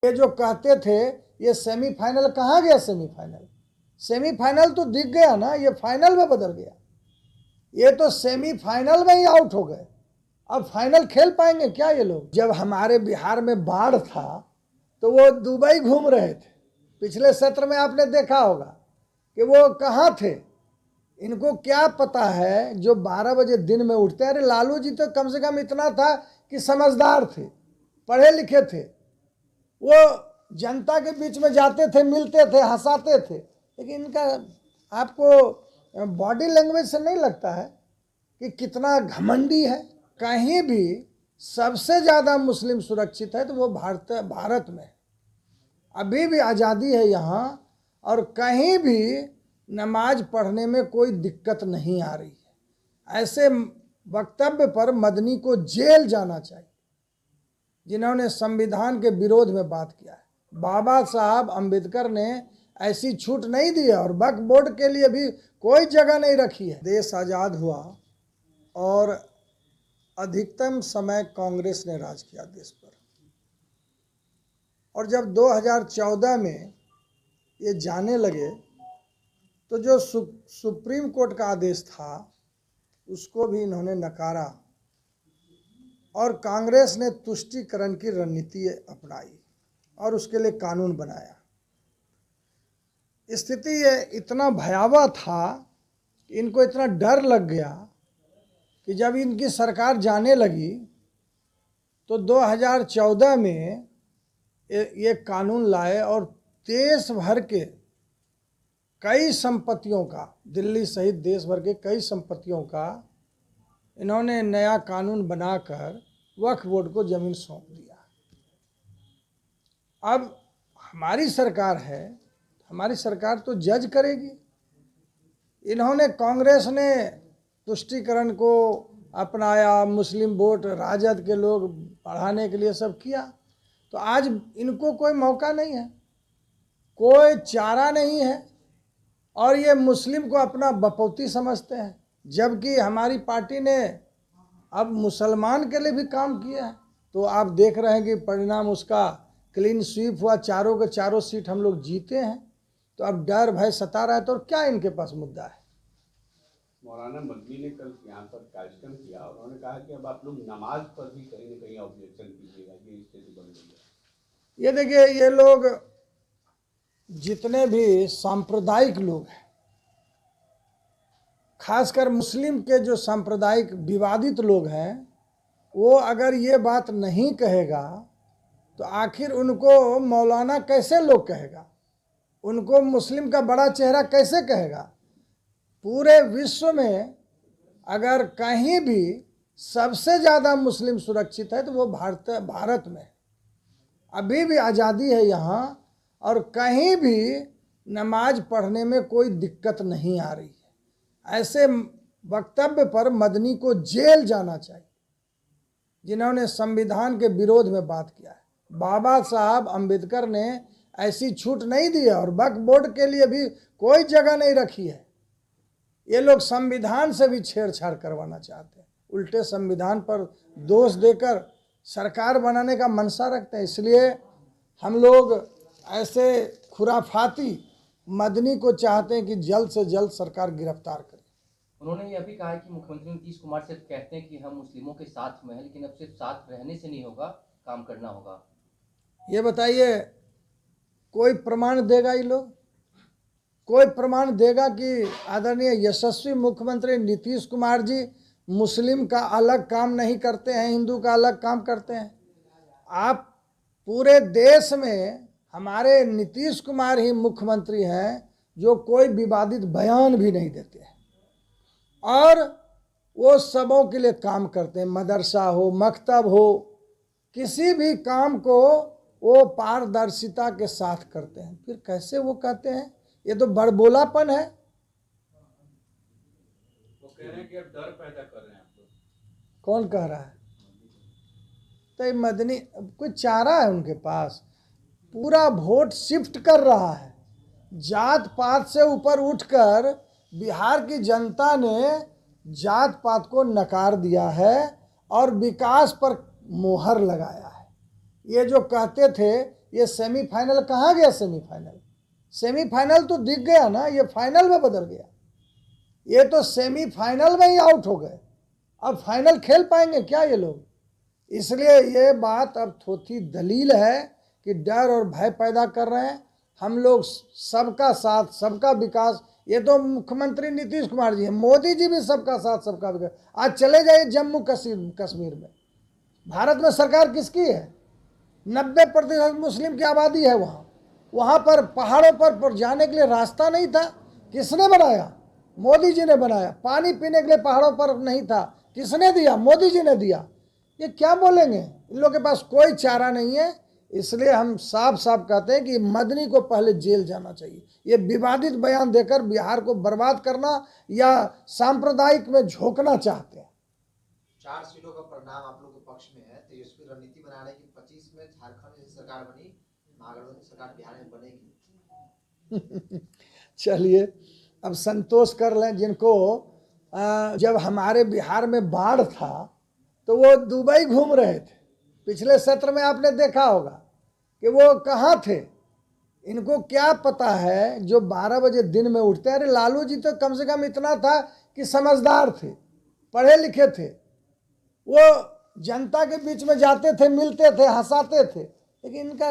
ये जो कहते थे ये सेमीफाइनल कहाँ गया? सेमीफाइनल सेमीफाइनल तो दिख गया ना, ये फाइनल में बदल गया। ये तो सेमीफाइनल में ही आउट हो गए, अब फाइनल खेल पाएंगे क्या ये लोग? जब हमारे बिहार में बाढ़ था तो वो दुबई घूम रहे थे। पिछले सत्र में आपने देखा होगा कि वो कहाँ थे। इनको क्या पता है जो 12 बजे दिन में उठते हैं? अरे लालू जी तो कम से कम इतना था कि समझदार थे, पढ़े लिखे थे, वो जनता के बीच में जाते थे, मिलते थे, हंसाते थे। लेकिन इनका आपको बॉडी लैंग्वेज से नहीं लगता है कि कितना घमंडी है? कहीं भी सबसे ज़्यादा मुस्लिम सुरक्षित है तो वो भारत में है। अभी भी आज़ादी है यहाँ, और कहीं भी नमाज पढ़ने में कोई दिक्कत नहीं आ रही है। ऐसे वक्तव्य पर मदनी को जेल जाना चाहिए, जिन्होंने संविधान के विरोध में बात किया है। बाबा साहब अंबेडकर ने ऐसी छूट नहीं दी है, और वक्फ बोर्ड के लिए भी कोई जगह नहीं रखी है। देश आज़ाद हुआ और अधिकतम समय कांग्रेस ने राज किया देश पर, और जब 2014 में ये जाने लगे तो जो सुप्रीम कोर्ट का आदेश था उसको भी इन्होंने नकारा, और कांग्रेस ने तुष्टीकरण की रणनीति अपनाई और उसके लिए कानून बनाया। स्थिति ये इतना भयावह था कि इनको इतना डर लग गया कि जब इनकी सरकार जाने लगी तो 2014 में ये कानून लाए, और देश भर के कई संपत्तियों का, दिल्ली सहित देश भर के कई संपत्तियों का इन्होंने नया कानून बनाकर वक्फ बोर्ड को जमीन सौंप दिया। अब हमारी सरकार है, हमारी सरकार तो जज करेगी। इन्होंने, कांग्रेस ने तुष्टीकरण को अपनाया, मुस्लिम वोट राजद के लोग बढ़ाने के लिए सब किया, तो आज इनको कोई मौका नहीं है, कोई चारा नहीं है, और ये मुस्लिम को अपना बपौती समझते हैं। जबकि हमारी पार्टी ने अब मुसलमान के लिए भी काम किया है। तो आप देख रहे हैं कि परिणाम उसका क्लीन स्वीप हुआ, चारों के चारों सीट हम लोग जीते हैं। तो अब डर भय सता रहा है, तो क्या इनके पास मुद्दा है? मौलाना मदनी ने कल यहाँ पर कार्यक्रम किया और उन्होंने कहा कि अब आप लोग नमाज पर भी कहीं ना कहीं ऑब्जेक्शन कीजिएगा, ये स्थिति बन गई है। ये देखिए, ये लोग जितने भी सांप्रदायिक लोग हैं, खासकर मुस्लिम के जो सांप्रदायिक विवादित लोग हैं, वो अगर ये बात नहीं कहेगा तो आखिर उनको मौलाना कैसे लोग कहेगा? उनको मुस्लिम का बड़ा चेहरा कैसे कहेगा? पूरे विश्व में अगर कहीं भी सबसे ज़्यादा मुस्लिम सुरक्षित है तो वो भारत में है। अभी भी आज़ादी है यहाँ, और कहीं भी नमाज पढ़ने में कोई दिक्कत नहीं आ रही है। ऐसे वक्तव्य पर मदनी को जेल जाना चाहिए, जिन्होंने संविधान के विरोध में बात किया है। बाबा साहब अंबेडकर ने ऐसी छूट नहीं दी है, और वक्फ बोर्ड के लिए भी कोई जगह नहीं रखी है। ये लोग संविधान से भी छेड़छाड़ करवाना चाहते हैं, उल्टे संविधान पर दोष देकर सरकार बनाने का मनसा रखते हैं। इसलिए हम लोग ऐसे खुराफाती मदनी को चाहते हैं कि जल्द से जल्द सरकार गिरफ्तार करे। उन्होंने यह भी कहा है कि मुख्यमंत्री नीतीश कुमार सिर्फ कहते हैं कि हम मुस्लिमों के साथ में हैं, लेकिन अब सिर्फ साथ रहने से नहीं होगा, काम करना होगा। ये बताइए, कोई प्रमाण देगा? ये लोग कोई प्रमाण देगा कि आदरणीय यशस्वी मुख्यमंत्री नीतीश कुमार जी मुस्लिम का अलग काम नहीं करते हैं, हिंदू का अलग काम करते हैं? आप पूरे देश में हमारे नीतीश कुमार ही मुख्यमंत्री हैं जो कोई विवादित बयान भी नहीं देते हैं, और वो सबों के लिए काम करते हैं। मदरसा हो, मकतब हो, किसी भी काम को वो पारदर्शिता के साथ करते हैं। फिर कैसे वो कहते हैं? ये तो बड़बोलापन है। वो कह रहे हैं कि अब डर पैदा कर रहे हैं आप लोग। कौन कह रहा है? तो ये मदनी कोई चारा है उनके पास? पूरा वोट शिफ्ट कर रहा है। जात पात से ऊपर उठकर बिहार की जनता ने जात पात को नकार दिया है और विकास पर मोहर लगाया है। ये जो कहते थे ये सेमीफाइनल कहाँ गया सेमीफाइनल? सेमीफाइनल तो दिख गया ना, ये फाइनल में बदल गया। ये तो सेमीफाइनल में ही आउट हो गए, अब फाइनल खेल पाएंगे क्या ये लोग? इसलिए ये बात अब थोथी दलील है कि डर और भय पैदा कर रहे हैं। हम लोग सबका साथ सबका विकास, ये तो मुख्यमंत्री नीतीश कुमार जी हैं, मोदी जी भी सबका साथ सबका विकास। आज चले जाइए जम्मू कश्मीर में, भारत में सरकार किसकी है? 90% मुस्लिम की आबादी है वहाँ पर पहाड़ों पर जाने के लिए रास्ता नहीं था, किसने बनाया? मोदी जी ने बनाया। पानी पीने के लिए पहाड़ों पर नहीं था, किसने दिया? मोदी जी ने दिया। ये क्या बोलेंगे? इन लोगों के पास कोई चारा नहीं है। इसलिए हम साफ साफ कहते हैं कि मदनी को पहले जेल जाना चाहिए। ये विवादित बयान देकर बिहार को बर्बाद करना या सांप्रदायिक में झोंकना चाहते हैं। 4 सीटों का परिणाम आप लोगों के पक्ष में है। तेजस्वी रणनीति बना रहे कि 25 में झारखंड की सरकार बनी, महागठबंधन सरकार बिहार में बनेगी। चलिए अब संतोष कर लें। जिनको जब हमारे बिहार में बाढ़ था तो वो दुबई घूम रहे थे, पिछले सत्र में आपने देखा होगा कि वो कहाँ थे। इनको क्या पता है जो 12 बजे दिन में उठते हैं? अरे लालू जी तो कम से कम इतना था कि समझदार थे, पढ़े लिखे थे, वो जनता के बीच में जाते थे, मिलते थे, हंसाते थे। लेकिन इनका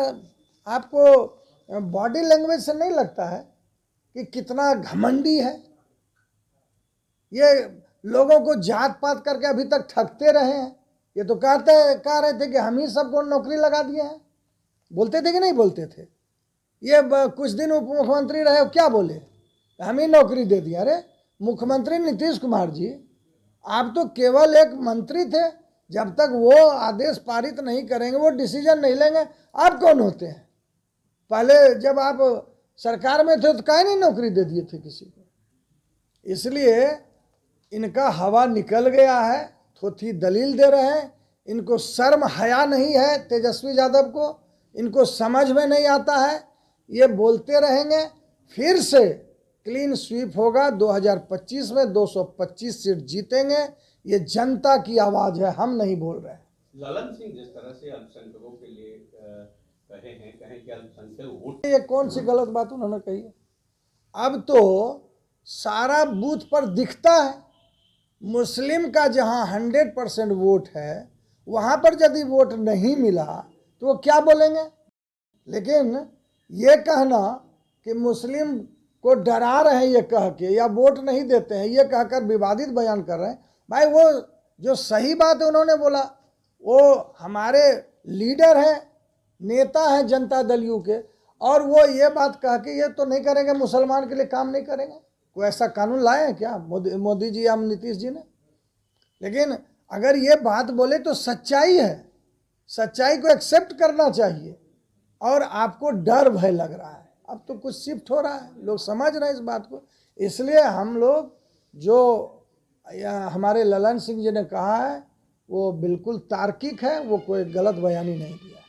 आपको बॉडी लैंग्वेज से नहीं लगता है कि कितना घमंडी है? ये लोगों को जात पात करके अभी तक ठगते रहे हैं। ये तो कह रहे थे कि हम ही सबको नौकरी लगा दिए हैं। बोलते थे कि नहीं बोलते थे? ये कुछ दिन उप मुख्यमंत्री रहे, क्या बोले? हम ही नौकरी दे दिया। अरे मुख्यमंत्री नीतीश कुमार जी, आप तो केवल एक मंत्री थे। जब तक वो आदेश पारित नहीं करेंगे, वो डिसीजन नहीं लेंगे, आप कौन होते हैं? पहले जब आप सरकार में थे तो काहे नहीं नौकरी दे दिए थे किसी को? इसलिए इनका हवा निकल गया है, थोथी दलील दे रहे हैं। इनको शर्म हया नहीं है तेजस्वी यादव को, इनको समझ में नहीं आता है। ये बोलते रहेंगे, फिर से क्लीन स्वीप होगा। 2025 में 225 सीट जीतेंगे। ये जनता की आवाज़ है, हम नहीं बोल रहे हैं। ललन सिंह जिस तरह से अल्पसंख्यकों के लिए कहें कि अल्पसंख्यक वोट, ये कौन सी गलत बात उन्होंने कही है? अब तो सारा बूथ पर दिखता है, मुस्लिम का जहां 100% वोट है, वहां पर यदि वोट नहीं मिला तो वो क्या बोलेंगे? लेकिन ये कहना कि मुस्लिम को डरा रहे हैं ये कह के, या वोट नहीं देते हैं ये कहकर विवादित बयान कर रहे हैं। भाई वो जो सही बात है उन्होंने बोला, वो हमारे लीडर हैं, नेता हैं जनता दल यू के, और वो ये बात कह के ये तो नहीं करेंगे, मुसलमान के लिए काम नहीं करेंगे। कोई ऐसा कानून लाए हैं क्या मोदी जी या नीतीश जी ने? लेकिन अगर ये बात बोले तो सच्चाई है, सच्चाई को एक्सेप्ट करना चाहिए। और आपको डर भय लग रहा है, अब तो कुछ शिफ्ट हो रहा है, लोग समझ रहे हैं इस बात को। इसलिए हम लोग जो हमारे ललन सिंह जी ने कहा है वो बिल्कुल तार्किक है, वो कोई गलत बयानी नहीं दिया।